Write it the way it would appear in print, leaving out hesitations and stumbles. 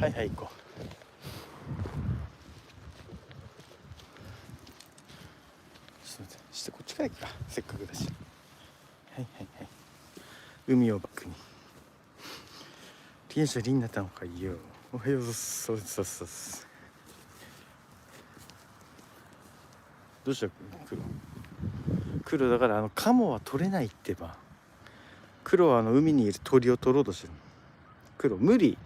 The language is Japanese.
はいはい、行こう。ちょっと待って、してこっちから行くか、せっかくだし。はいはいはい。海をバックにリエジャリンナタンかいよ。おはようございます。どうした黒だから、カモは取れないってば。黒は海にいる鳥を取ろうとしてる。黒無理。